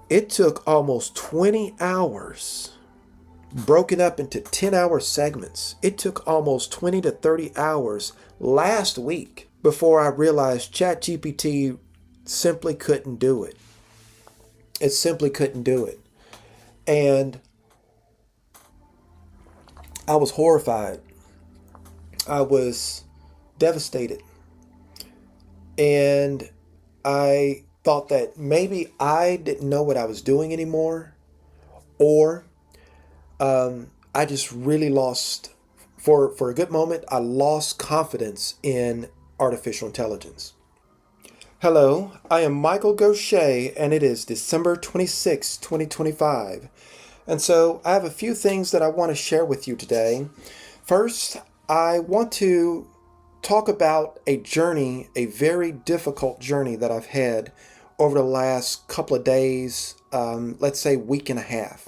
It took almost 20 hours, broken up into 10-hour segments. It took almost 20 to 30 hours last week before I realized ChatGPT simply couldn't do it. It simply couldn't do it. And I was horrified. I was devastated. And I thought that maybe I didn't know what I was doing anymore, or I just really lost, for a good moment, I lost confidence in artificial intelligence. Hello, I am Michael Gaucher, and it is December 26, 2025. And so I have a few things that I want to share with you today. First, I want to talk about a journey, a very difficult journey that I've had over the last couple of days, let's say week and a half.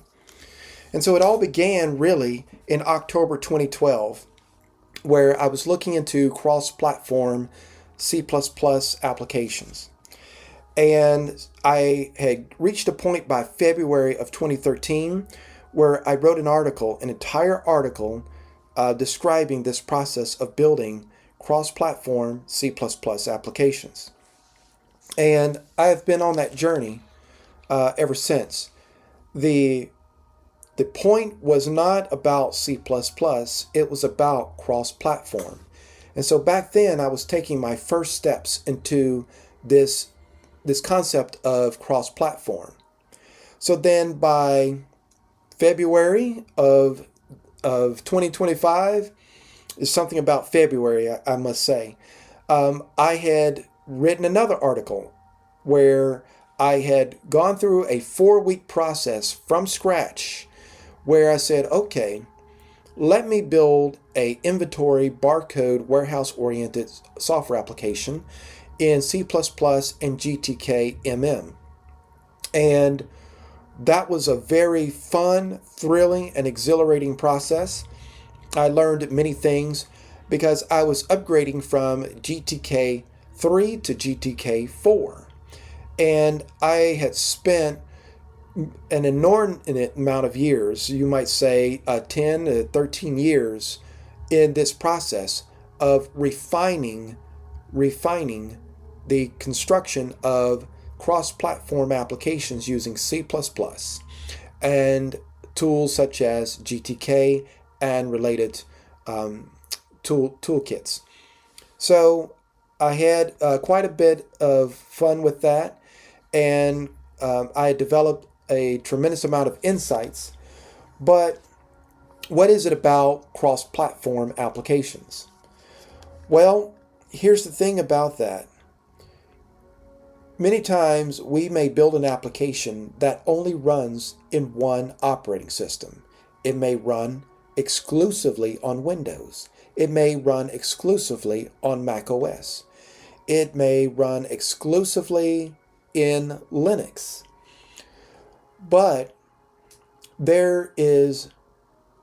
And so it all began really in October 2012, where I was looking into cross-platform C++ applications. And I had reached a point by February of 2013 where I wrote an entire article describing this process of building cross-platform C++ applications. And I have been on that journey ever since. The point was not about C++, it was about cross-platform. And so back then I was taking my first steps into this concept of cross-platform. So then by February of 2025, is something about February, I must say, I had written another article where I had gone through a 4-week process from scratch where I said, okay, let me build a inventory barcode warehouse oriented software application in C++ and GTK MM. And that was a very fun, thrilling, and exhilarating process. I learned many things because I was upgrading from GTK 3 to GTK 4. And I had spent an inordinate amount of years, you might say 10 to 13 years, in this process of refining the construction of cross-platform applications using C++ and tools such as GTK and related toolkits. So I had quite a bit of fun with that, and I had developed a tremendous amount of insights. But what is it about cross-platform applications? Well, here's the thing about that. Many times we may build an application that only runs in one operating system. It may run exclusively on Windows. It may run exclusively on macOS. It may run exclusively in Linux. But there is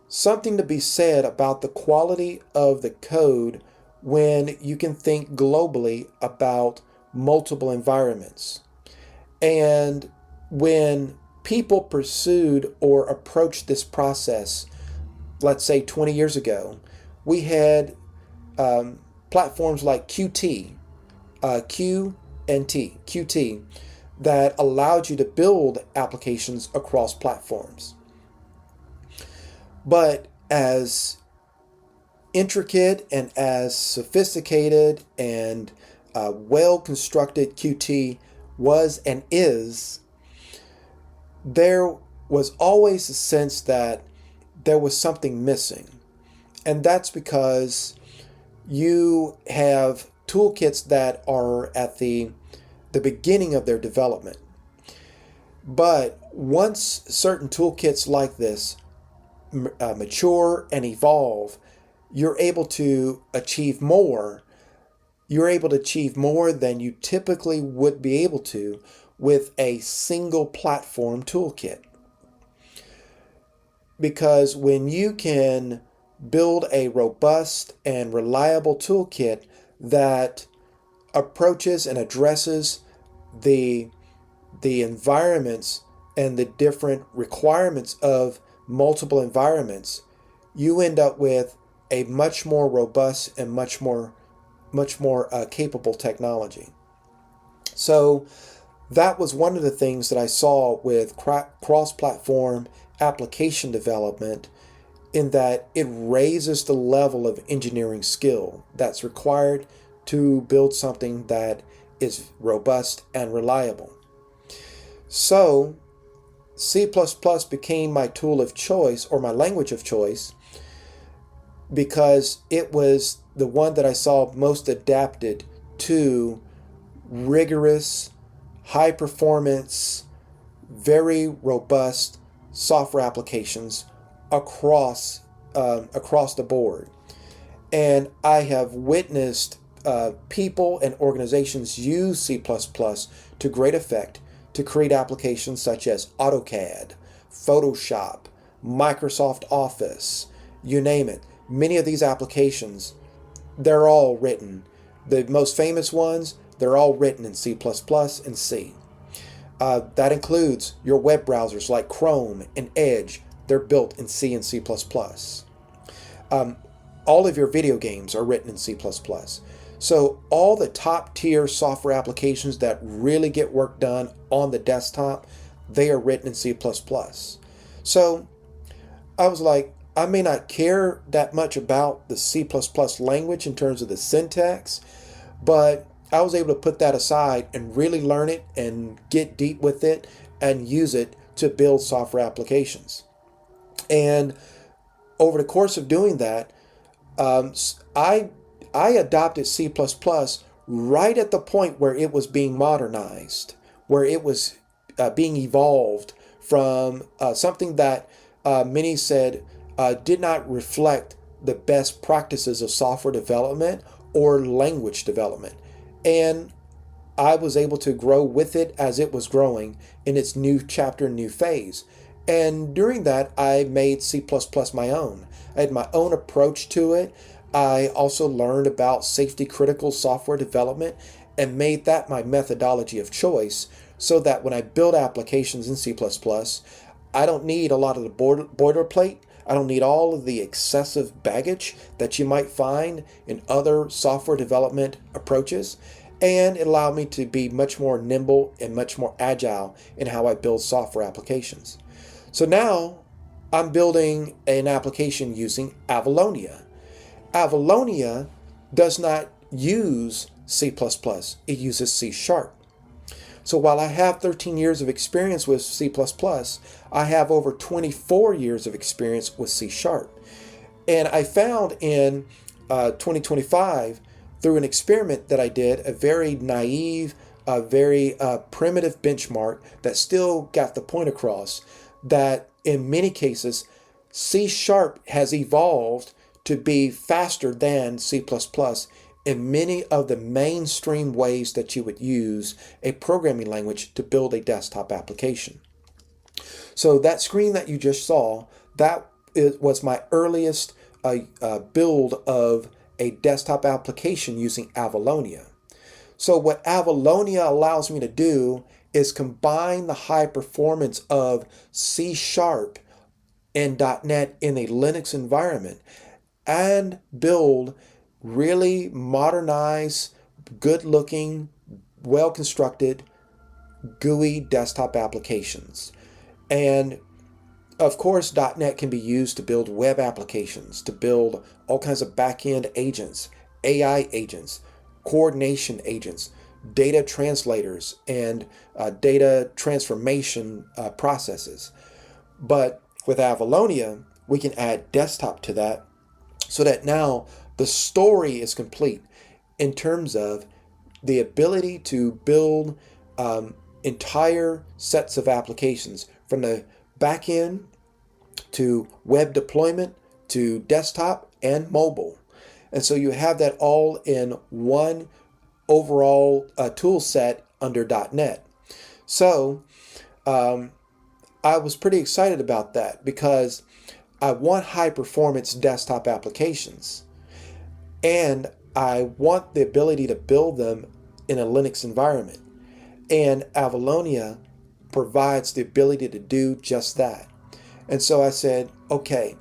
something to be said about the quality of the code when you can think globally about multiple environments. And when people pursued or approached this process, let's say 20 years ago, we had platforms like Qt, that allowed you to build applications across platforms. But as intricate and as sophisticated and well-constructed Qt was and is, there was always a sense that there was something missing. And that's because you have toolkits that are at the beginning of their development. But once certain toolkits like this mature and evolve, you're able to achieve more. You're able to achieve more than you typically would be able to with a single platform toolkit. Because when you can build a robust and reliable toolkit that approaches and addresses the environments and the different requirements of multiple environments, you end up with a much more robust and much more capable technology. So that was one of the things that I saw with cross-platform application development, in that it raises the level of engineering skill that's required to build something that is robust and reliable. So C++ became my tool of choice, or my language of choice, because it was the one that I saw most adapted to rigorous, high performance, very robust software applications across across the board. And I have witnessed people and organizations use C++ to great effect to create applications such as AutoCAD, Photoshop, Microsoft Office, you name it. Many of these applications, they're all written. The most famous ones, they're all written in C++ and C. That includes your web browsers like Chrome and Edge. They're built in C and C++. All of your video games are written in C++. So all the top tier software applications that really get work done on the desktop, they are written in C++. So I was like, I may not care that much about the C++ language in terms of the syntax, but I was able to put that aside and really learn it and get deep with it and use it to build software applications. And over the course of doing that, I adopted C++ right at the point where it was being modernized, where it was being evolved from something that many said did not reflect the best practices of software development or language development. And I was able to grow with it as it was growing in its new chapter, new phase. And during that, I made C++ my own. I had my own approach to it. I also learned about safety critical software development and made that my methodology of choice, so that when I build applications in C++, I don't need a lot of the boilerplate. I don't need all of the excessive baggage that you might find in other software development approaches. And it allowed me to be much more nimble and much more agile in how I build software applications. So now I'm building an application using Avalonia. Avalonia does not use C++, it uses C#. So while I have 13 years of experience with C++, I have over 24 years of experience with C#. And I found in 2025, through an experiment that I did, a very naive, very primitive benchmark that still got the point across, that in many cases, C# has evolved to be faster than C++ in many of the mainstream ways that you would use a programming language to build a desktop application. So that screen that you just saw, was my earliest build of a desktop application using Avalonia. So what Avalonia allows me to do is combine the high performance of C# and .NET in a Linux environment and build really modernized, good-looking, well-constructed GUI desktop applications. And of course, .NET can be used to build web applications, to build all kinds of back-end agents, AI agents, coordination agents, data translators, and data transformation processes. But with Avalonia, we can add desktop to that, so that now the story is complete in terms of the ability to build entire sets of applications from the back end to web deployment to desktop and mobile. And so you have that all in one overall tool set under .NET. So I was pretty excited about that because I want high performance desktop applications, and I want the ability to build them in a Linux environment. And Avalonia provides the ability to do just that. And so I said, okay,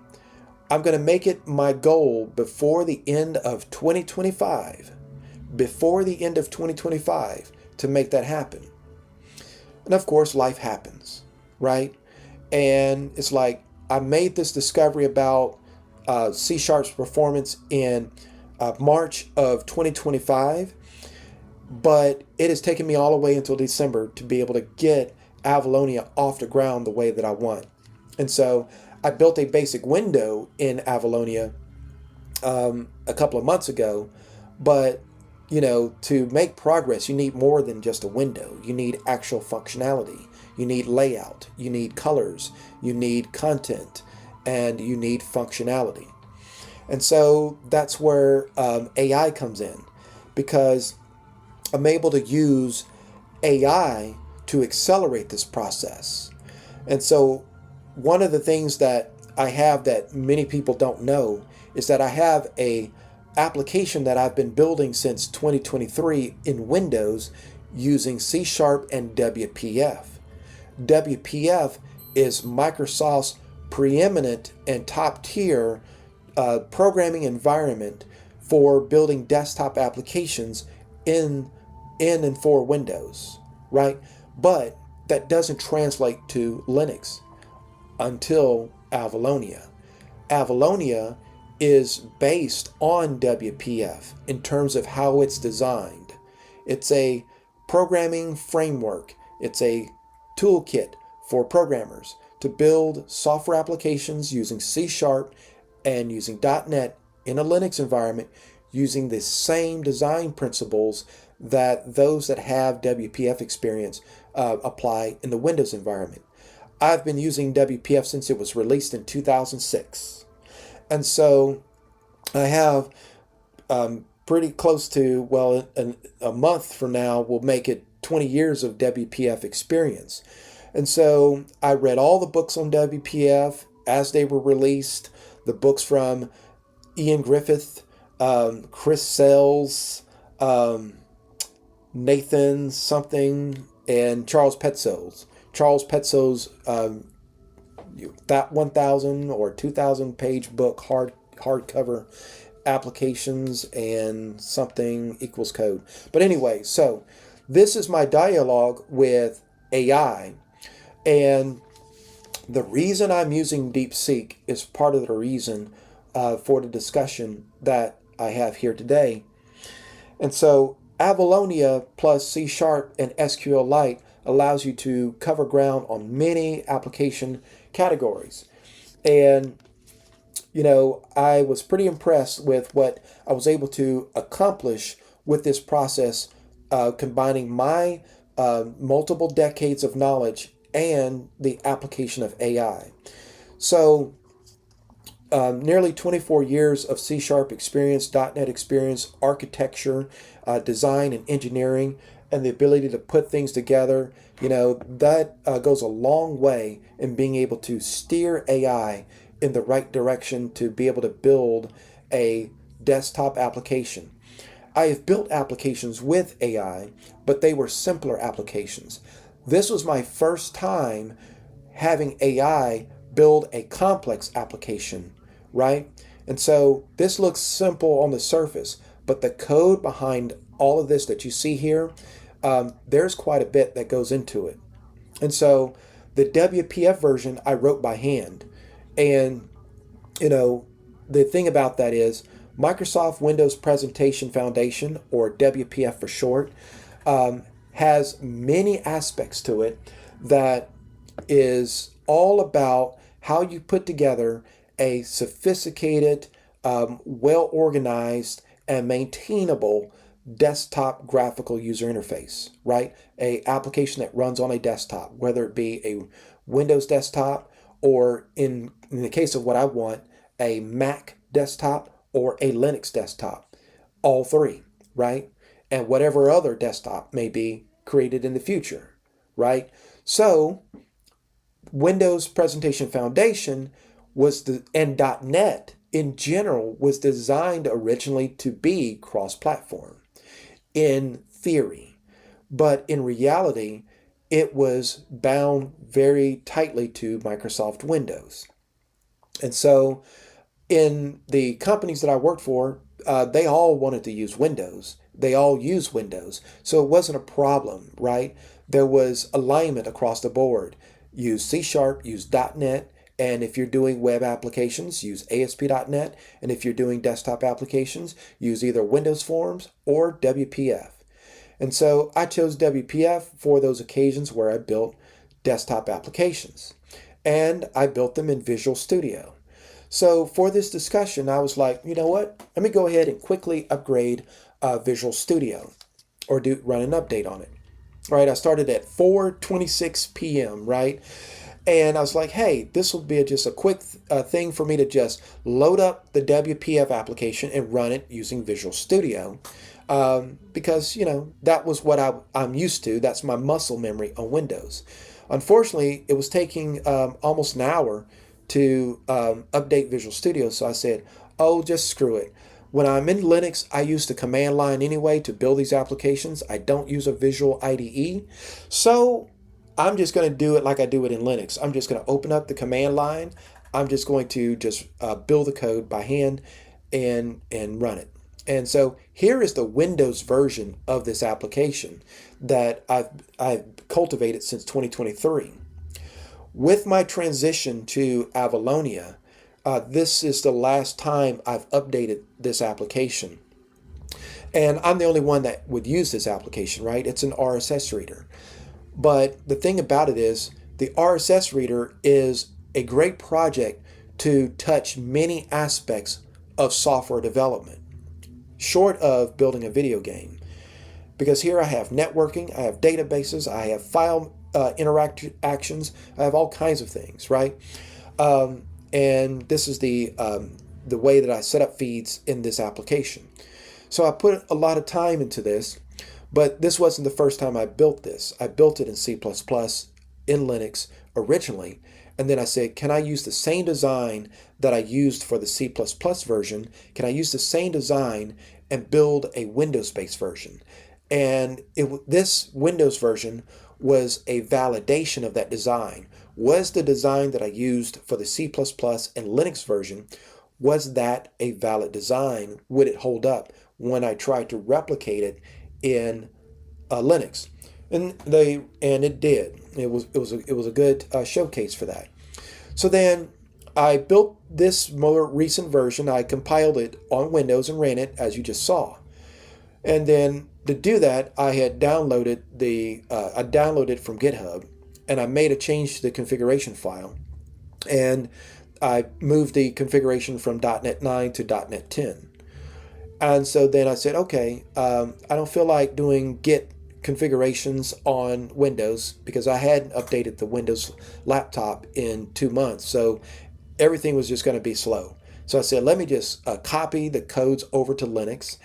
I'm going to make it my goal before the end of 2025, to make that happen. And of course, life happens, right? And it's like I made this discovery about C Sharp's performance in March of 2025, but it has taken me all the way until December to be able to get Avalonia off the ground the way that I want. And so I built a basic window in Avalonia a couple of months ago, but to make progress, you need more than just a window. You need actual functionality. You need layout. You need colors. You need content. And you need functionality. And so that's where AI comes in, because I'm able to use AI to accelerate this process. And so one of the things that I have that many people don't know is that I have a application that I've been building since 2023 in Windows using C Sharp and WPF. WPF is Microsoft's preeminent and top tier programming environment for building desktop applications in and for Windows, right? But that doesn't translate to Linux until Avalonia. Avalonia is based on WPF in terms of how it's designed. It's a programming framework. It's a toolkit for programmers to build software applications using C Sharp and using .NET in a Linux environment using the same design principles that those that have WPF experience apply in the Windows environment. I've been using WPF since it was released in 2006. And so I have pretty close to, well, a month from now will make it 20 years of WPF experience. And so I read all the books on WPF as they were released, the books from Ian Griffith, Chris Sells, Nathan something, and Charles Petzo's. Charles Petzo's that 1,000 or 2,000 page book, hardcover applications and something equals code. But anyway, so this is my dialogue with AI. And the reason I'm using DeepSeek is part of the reason for the discussion that I have here today. And so Avalonia plus C Sharp and SQLite allows you to cover ground on many application categories. And, I was pretty impressed with what I was able to accomplish with this process, combining my multiple decades of knowledge and the application of AI. So, nearly 24 years of C Sharp experience, .NET experience, architecture, design and engineering, and the ability to put things together, that goes a long way in being able to steer AI in the right direction to be able to build a desktop application. I have built applications with AI, but they were simpler applications. This was my first time having AI build a complex application, right? And so this looks simple on the surface, but the code behind all of this that you see here, there's quite a bit that goes into it. And so the WPF version I wrote by hand. And, the thing about that is Microsoft Windows Presentation Foundation, or WPF for short, has many aspects to it that is all about how you put together a sophisticated, well-organized, and maintainable desktop graphical user interface, right? A application that runs on a desktop, whether it be a Windows desktop or in the case of what I want, a Mac desktop or a Linux desktop, all three, right? And whatever other desktop may be created in the future, right? So Windows Presentation Foundation and .NET in general was designed originally to be cross-platform in theory. But in reality, it was bound very tightly to Microsoft Windows. And so in the companies that I worked for, they all wanted to use Windows. They all use Windows. So it wasn't a problem, right? There was alignment across the board. Use C Sharp, use .NET, and if you're doing web applications, use ASP.NET, and if you're doing desktop applications, use either Windows Forms or WPF. And so I chose WPF for those occasions where I built desktop applications. And I built them in Visual Studio. So for this discussion, I was like, you know what? Let me go ahead and quickly upgrade Visual Studio or run an update on it. Right, I started at 4:26 p.m., right? And I was like, hey, this will be just a quick thing for me to just load up the WPF application and run it using Visual Studio. Because, that was what I'm used to. That's my muscle memory on Windows. Unfortunately, it was taking almost an hour to update Visual Studio. So I said, oh, just screw it. When I'm in Linux, I use the command line anyway to build these applications. I don't use a visual IDE. So I'm just going to do it like I do it in Linux. I'm just going to open up the command line. I'm just going to just build the code by hand and run it. And so here is the Windows version of this application that I've cultivated since 2023. With my transition to Avalonia, this is the last time I've updated this application. And I'm the only one that would use this application, right? It's an RSS reader. But the thing about it is, the RSS reader is a great project to touch many aspects of software development, short of building a video game. Because here I have networking, I have databases, I have file interactions, I have all kinds of things, right? And this is the way that I set up feeds in this application. So I put a lot of time into this, but this wasn't the first time I built this. I built it in C++ in Linux originally, and then I said, can I use the same design that I used for the C++ version? Can I use the same design and build a Windows-based version? And this Windows version was a validation of that design. Was the design that I used for the C++ and Linux version, was that a valid design? Would it hold up when I tried to replicate it in Linux? And it did. It was a good showcase for that. So then I built this more recent version. I compiled it on Windows and ran it as you just saw. And then to do that, I had downloaded I downloaded from GitHub, and I made a change to the configuration file, and I moved the configuration from .NET 9 to .NET 10. And so then I said, okay, I don't feel like doing Git configurations on Windows because I hadn't updated the Windows laptop in 2 months, so everything was just going to be slow. So I said, let me just copy the codes over to Linux,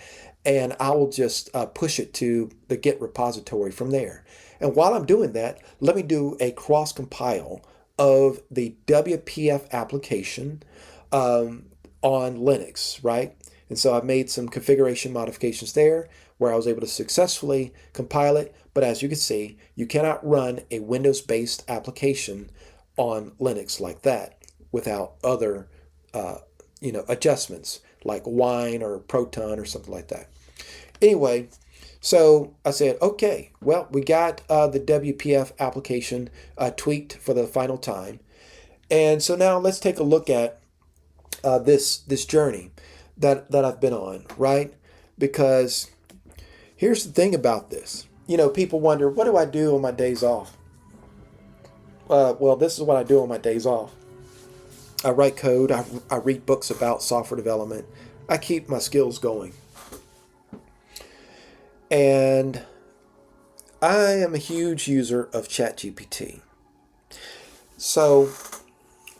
and I will just push it to the Git repository from there. And while I'm doing that, let me do a cross-compile of the WPF application on Linux, right? And so I made some configuration modifications there where I was able to successfully compile it. But as you can see, you cannot run a Windows-based application on Linux like that without other adjustments like Wine or Proton or something like that. Anyway, so I said, okay, well, we got the WPF application tweaked for the final time. And so now let's take a look at this journey that I've been on, right? Because here's the thing about this. People wonder, what do I do on my days off? Well, this is what I do on my days off. I write code. I read books about software development. I keep my skills going. And I am a huge user of ChatGPT. So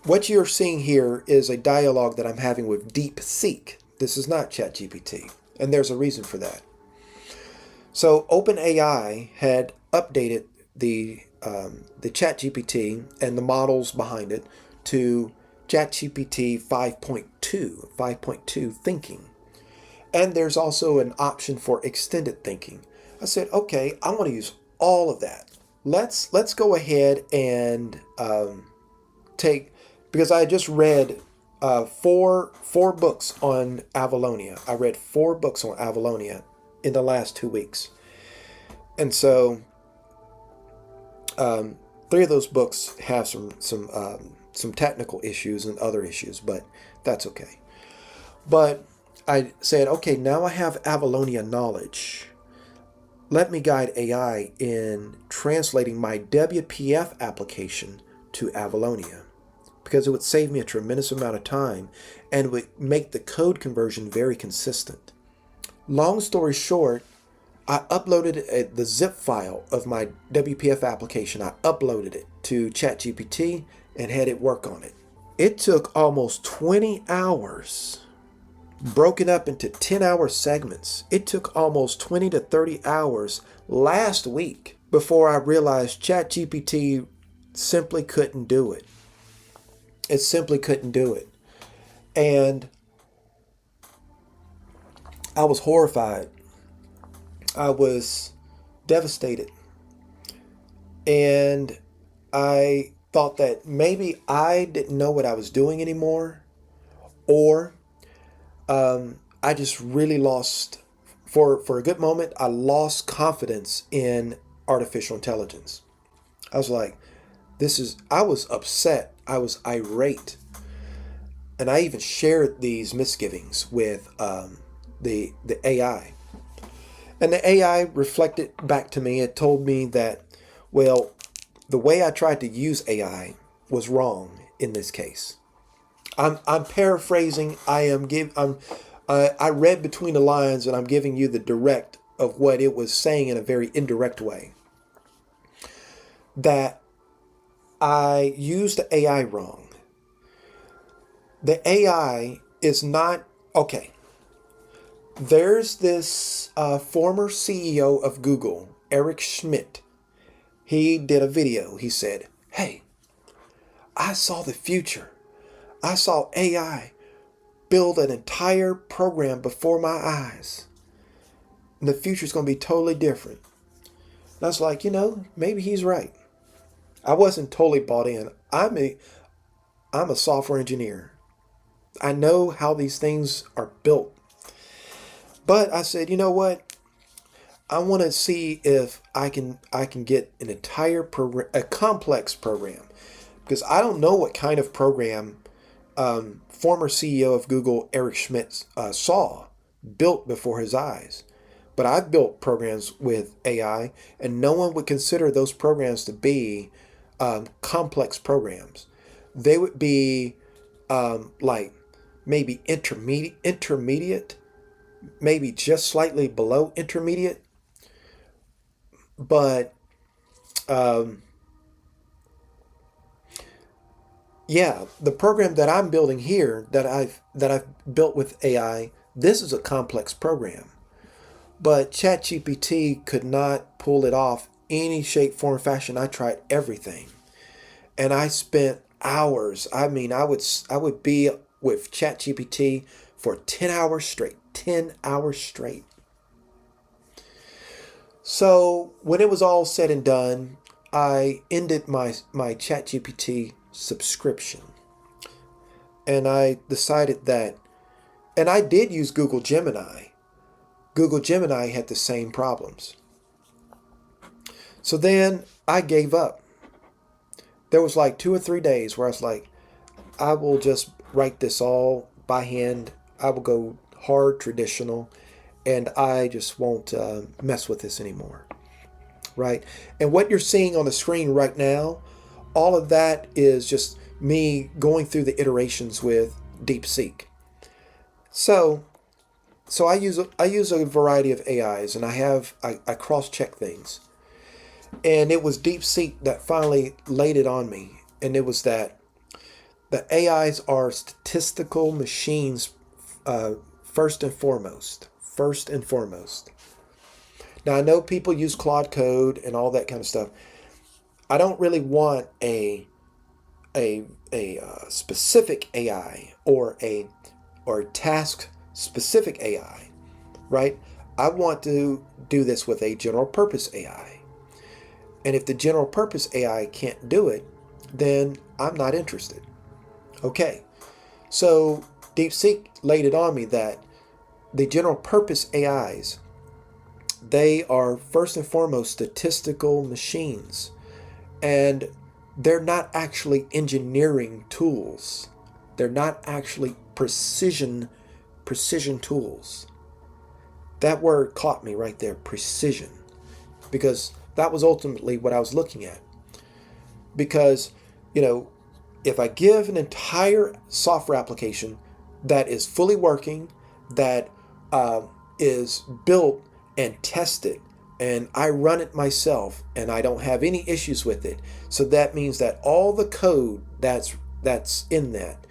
what you're seeing here is a dialogue that I'm having with DeepSeek. This is not ChatGPT, and there's a reason for that. So OpenAI had updated the ChatGPT and the models behind it to ChatGPT 5.2 thinking. And there's also an option for extended thinking. I said, okay, I want to use all of that. let's go ahead and take, because I just read four books on Avalonia. I read 4 books on Avalonia in the last 2 weeks, and so 3 of those books have some technical issues and other issues, but that's okay. But I said, okay, now I have Avalonia knowledge. Let me guide AI in translating my WPF application to Avalonia, because it would save me a tremendous amount of time and would make the code conversion very consistent. Long story short, I uploaded the zip file of my WPF application. I uploaded it to ChatGPT and had it work on it. It took almost 20 hours, broken up into 10-hour segments. It took almost 20 to 30 hours last week before I realized ChatGPT simply couldn't do it. It simply couldn't do it. And I was horrified. I was devastated. And I thought that maybe I didn't know what I was doing anymore, or I just really lost, for a good moment, I lost confidence in artificial intelligence. I was like, I was upset. I was irate. And I even shared these misgivings with the AI. And the AI reflected back to me. It told me that, well, the way I tried to use AI was wrong in this case. I'm paraphrasing. I read between the lines, and I'm giving you the direct of what it was saying in a very indirect way. That I used the AI wrong. The AI is not okay. There's this former CEO of Google, Eric Schmidt. He did a video. He said, "Hey, I saw the future. I saw AI build an entire program before my eyes. And the future's going to be totally different." And I was like, maybe he's right. I wasn't totally bought in. I'm a software engineer. I know how these things are built. But I said, you know what? I want to see if I can get an entire program, a complex program, because I don't know what kind of program former CEO of Google Eric Schmidt saw built before his eyes. But I've built programs with AI, and no one would consider those programs to be complex programs. They would be like maybe intermediate, maybe just slightly below intermediate. But yeah, the program that I'm building here, that I've built with AI, this is a complex program. But ChatGPT could not pull it off any shape, form, fashion. I tried everything, and I spent hours. I mean, I would be with ChatGPT for 10 hours straight. 10 hours straight. So when it was all said and done, I ended my ChatGPT subscription. And I decided that, and I did use Google Gemini. Google Gemini had the same problems. So then I gave up. There was like 2 or 3 days where I was like, I will just write this all by hand. I will go hard traditional, and I just won't mess with this anymore. Right? And what you're seeing on the screen right now, all of that is just me going through the iterations with DeepSeek. So I use a variety of AIs, and I cross-check things. And it was DeepSeek that finally laid it on me. And it was that the AIs are statistical machines, first and foremost. First and foremost. Now, I know people use Claude Code and all that kind of stuff. I don't really want a specific AI or a task specific AI, right? I want to do this with a general purpose AI. And if the general purpose AI can't do it, then I'm not interested. Okay, so DeepSeek laid it on me that the general purpose AIs, they are first and foremost statistical machines, and they're not actually engineering tools. They're not actually precision tools. That word caught me right there, precision, because that was ultimately what I was looking at. Because, you know, if I give an entire software application that is fully working, that is built and tested, and I run it myself, and I don't have any issues with it, so that means that all the code that's in that,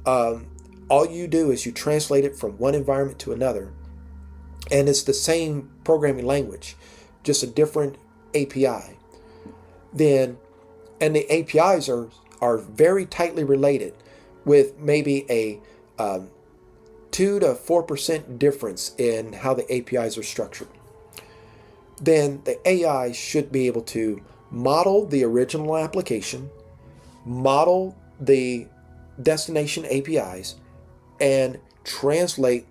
all you do is you translate it from one environment to another, and it's the same programming language, just a different API. Then, and the APIs are very tightly related, with maybe a 2 to 4% difference in how the APIs are structured. Then the AI should be able to model the original application, model the destination APIs, and translate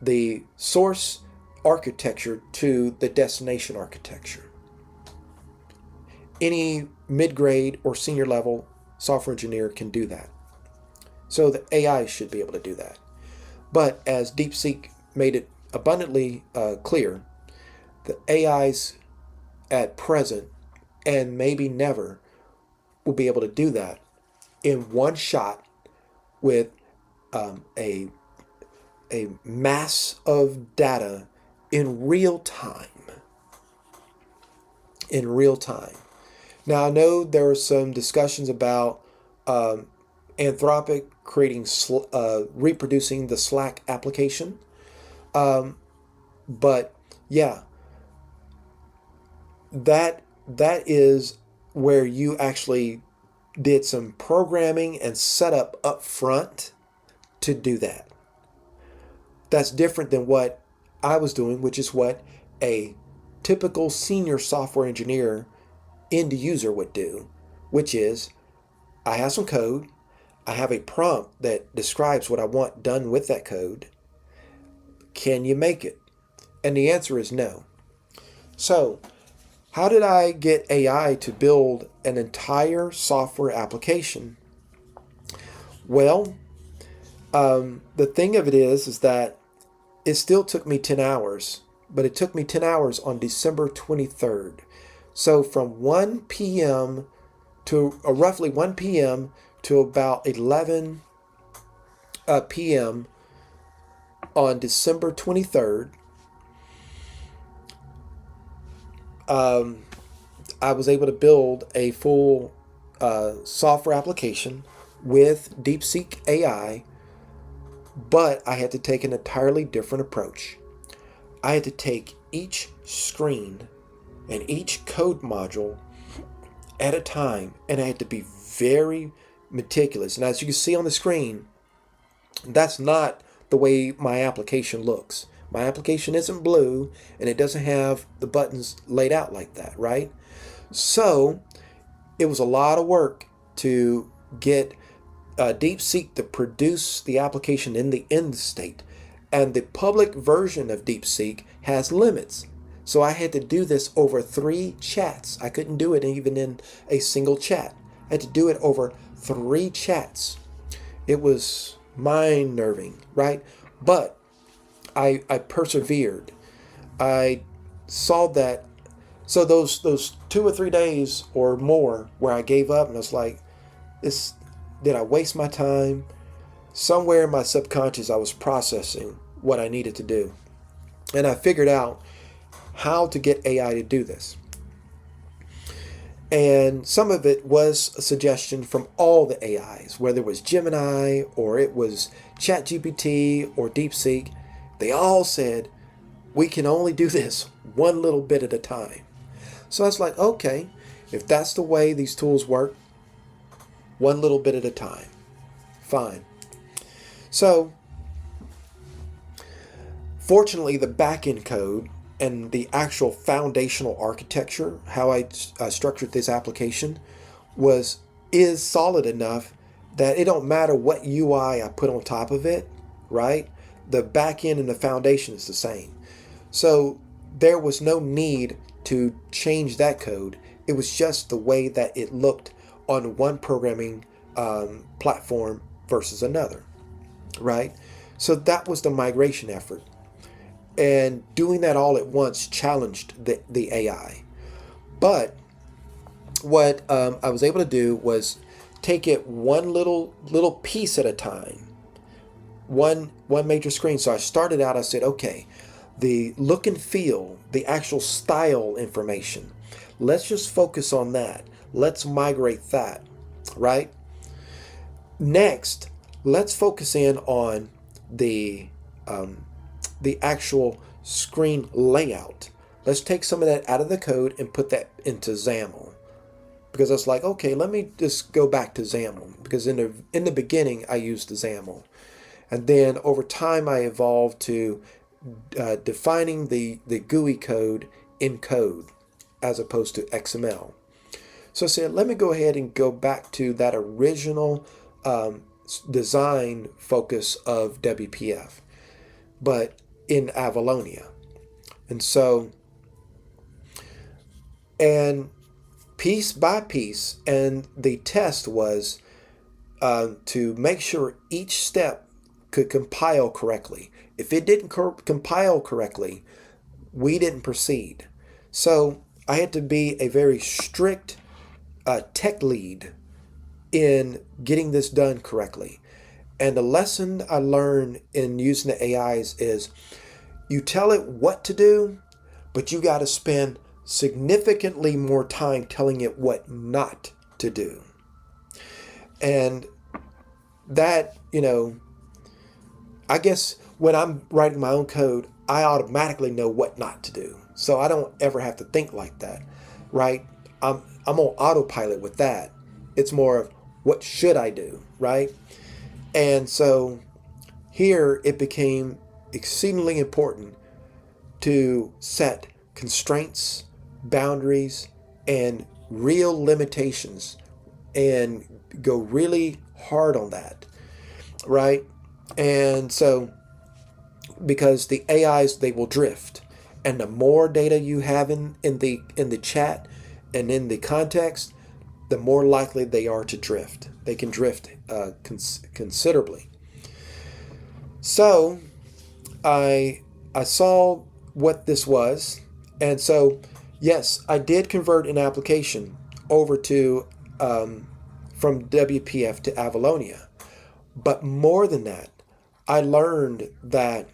the source architecture to the destination architecture. Any mid-grade or senior level software engineer can do that. So the AI should be able to do that. But as DeepSeek made it abundantly clear, the AIs at present and maybe never will be able to do that in one shot with a mass of data in real time. In real time. Now, I know there are some discussions about Anthropic creating, reproducing the Slack application. But yeah, that is where you actually did some programming and setup up front to do that. That's different than what I was doing, which is what a typical senior software engineer end user would do, which is I have some code, I have a prompt that describes what I want done with that code. Can you make it? And the answer is no. So, how did I get AI to build an entire software application? Well, the thing of it is that it still took me 10 hours, but it took me 10 hours on December 23rd. So from 1 p.m. to roughly 1 p.m. to about 11 p.m. on December 23rd, I was able to build a full software application with DeepSeek AI, but I had to take an entirely different approach. I had to take each screen and each code module at a time, and I had to be very meticulous. And as you can see on the screen, that's not the way my application looks. My application isn't blue, and it doesn't have the buttons laid out like that, right? So it was a lot of work to get DeepSeek to produce the application in the end state. And the public version of DeepSeek has limits. So I had to do this over 3 chats. I couldn't do it even in a single chat. I had to do it over 3 chats. It was mind-nerving, right? But I persevered. I saw that. So those 2 or 3 days or more where I gave up and I was like, did I waste my time? Somewhere in my subconscious I was processing what I needed to do. And I figured out how to get AI to do this. And some of it was a suggestion from all the AIs, whether it was Gemini or it was ChatGPT or DeepSeek. They all said, we can only do this one little bit at a time. So I was like, okay, if that's the way these tools work, one little bit at a time. Fine. So, fortunately, the backend code and the actual foundational architecture, how I structured this application, was is solid enough that it don't matter what UI I put on top of it, right? The back end and the foundation is the same. So there was no need to change that code. It was just the way that it looked on one programming platform versus another, right? So that was the migration effort. And doing that all at once challenged the AI. But what I was able to do was take it one little piece at a time, one major screen. So I started out, I said, okay, the look and feel, the actual style information, let's just focus on that. Let's migrate that, right? Next, let's focus in on the actual screen layout. Let's take some of that out of the code and put that into XAML. Because I was like, okay, let me just go back to XAML. Because in the beginning, I used the XAML. And then over time, I evolved to defining the GUI code in code as opposed to XML. So I said, let me go ahead and go back to that original design focus of WPF, but in Avalonia. And so, and piece by piece, and the test was to make sure each step could compile correctly. If it didn't compile correctly, we didn't proceed. So I had to be a very strict tech lead in getting this done correctly. And the lesson I learned in using the AIs is you tell it what to do, but you got to spend significantly more time telling it what not to do. And that, I guess when I'm writing my own code, I automatically know what not to do. So I don't ever have to think like that, right? I'm on autopilot with that. It's more of what should I do, right? And so here it became exceedingly important to set constraints, boundaries, and real limitations and go really hard on that, right? And so because the AIs, they will drift, and the more data you have in the chat and in the context, the more likely they are to drift. They can drift considerably. So I saw what this was, and so yes, I did convert an application over to from WPF to Avalonia. But more than that, I learned that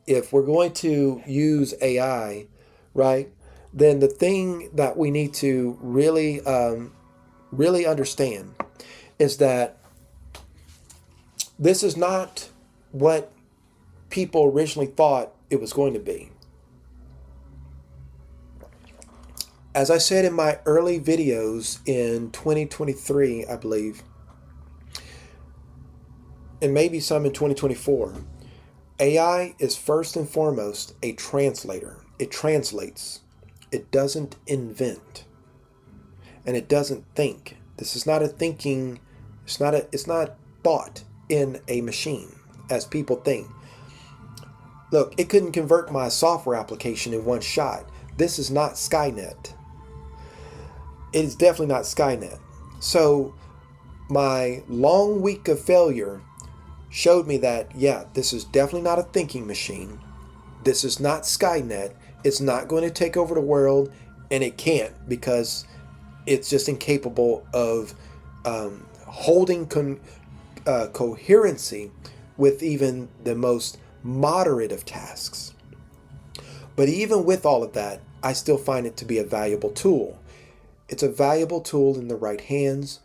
if we're going to use AI, right, then the thing that we need to really understand is that this is not what people originally thought it was going to be. As I said in my early videos in 2023, I believe, and maybe some in 2024, AI is first and foremost a translator. It translates. It doesn't invent. And it doesn't think. This is not a thinking, it's not thought in a machine as people think. Look, it couldn't convert my software application in one shot. This is not Skynet. It is definitely not Skynet. So my long week of failure showed me that, yeah, this is definitely not a thinking machine. This is not Skynet. It's not going to take over the world, and it can't, because it's just incapable of holding coherency with even the most moderate of tasks. But even with all of that, I still find it to be a valuable tool. It's a valuable tool in the right hands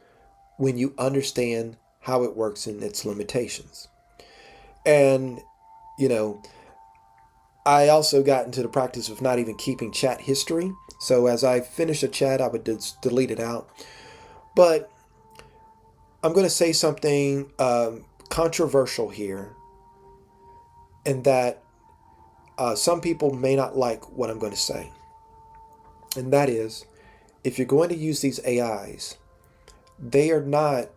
when you understand how it works and its limitations. And, I also got into the practice of not even keeping chat history. So as I finish a chat, I would just delete it out. But I'm going to say something controversial here, and that some people may not like what I'm going to say. And that is, if you're going to use these AIs, they are not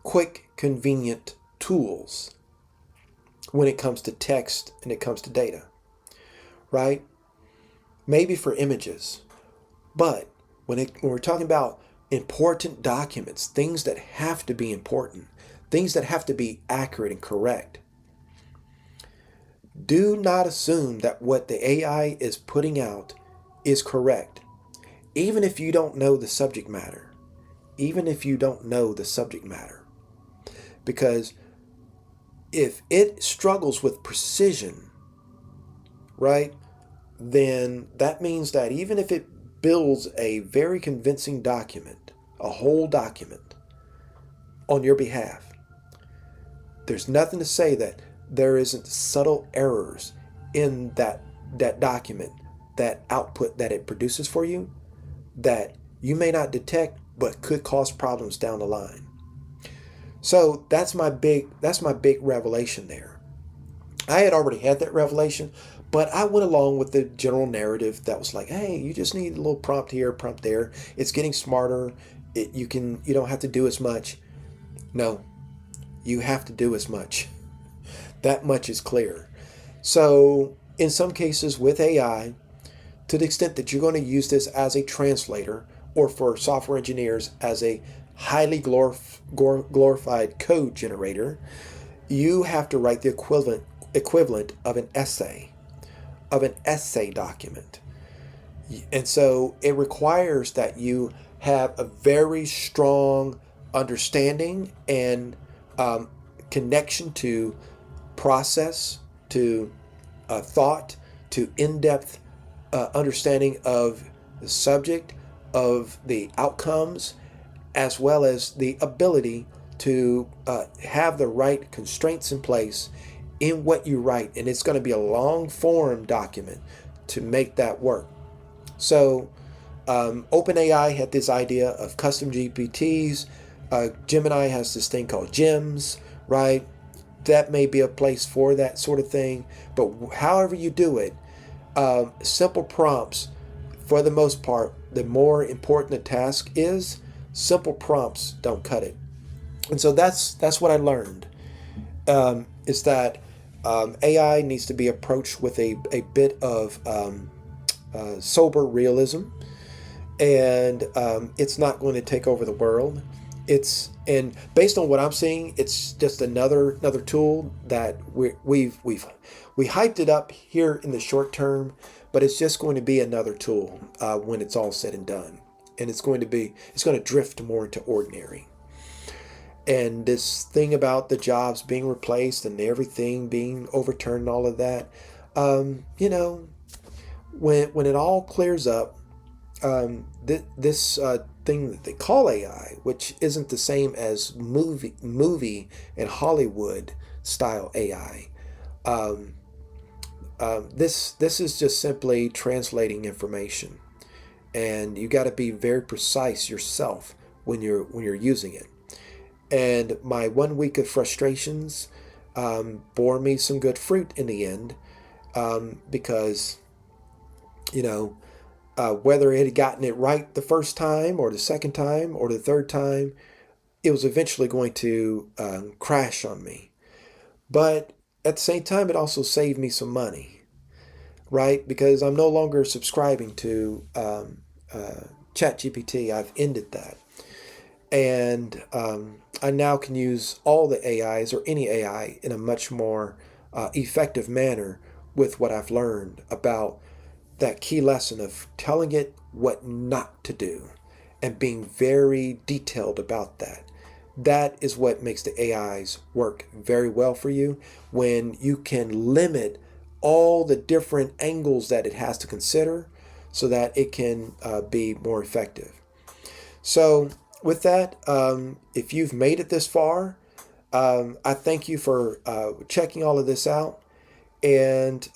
quick, convenient tools when it comes to text and it comes to data, right? Maybe for images, but when we're talking about important documents, things that have to be important, things that have to be accurate and correct, do not assume that what the AI is putting out is correct, even if you don't know the subject matter. Even if you don't know the subject matter. Because if it struggles with precision, right, then that means that even if it builds a very convincing document, a whole document on your behalf, there's nothing to say that there isn't subtle errors in that document, that output that it produces for you, that you may not detect but could cause problems down the line. So that's my big revelation there. I had already had that revelation, but I went along with the general narrative that was like, hey, you just need a little prompt here, prompt there. It's getting smarter. You don't have to do as much. No, you have to do as much. That much is clear. So in some cases with AI, to the extent that you're going to use this as a translator, or for software engineers as a highly glorified code generator, you have to write the equivalent of an essay document. And so it requires that you have a very strong understanding and connection to process, to thought, to in-depth understanding of the subject, of the outcomes, as well as the ability to have the right constraints in place in what you write. And it's going to be a long form document to make that work. So OpenAI had this idea of custom GPTs. Gemini has this thing called gems, right? That may be a place for that sort of thing. But however you do it, simple prompts, for the most part, the more important the task is, simple prompts don't cut it. And so that's what I learned, is that AI needs to be approached with a bit of sober realism, and it's not going to take over the world. And based on what I'm seeing, it's just another tool that we hyped it up here in the short term, but it's just going to be another tool when it's all said and done, and it's going to drift more into ordinary. And this thing about the jobs being replaced and everything being overturned and all of that, when it all clears up, this thing that they call AI, which isn't the same as movie and Hollywood style AI. This is just simply translating information, and you got to be very precise yourself when you're using it. And my 1 week of frustrations bore me some good fruit in the end, because whether it had gotten it right the first time or the second time or the third time, it was eventually going to crash on me. But at the same time, it also saved me some money, right? Because I'm no longer subscribing to ChatGPT. I've ended that. And I now can use all the AIs, or any AI, in a much more effective manner with what I've learned about that key lesson of telling it what not to do and being very detailed about that. That is what makes the AIs work very well for you, when you can limit all the different angles that it has to consider so that it can be more effective. So with that, if you've made it this far, I thank you for checking all of this out. And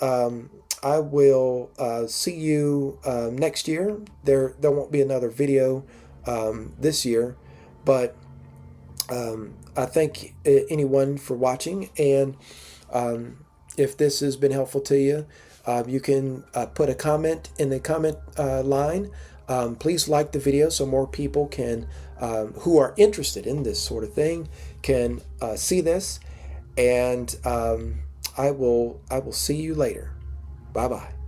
I will see you next year. There won't be another video this year, but I thank anyone for watching, and if this has been helpful to you. You can put a comment in the comment line. Please like the video so more people can, who are interested in this sort of thing, can see this. And I will see you later. Bye bye.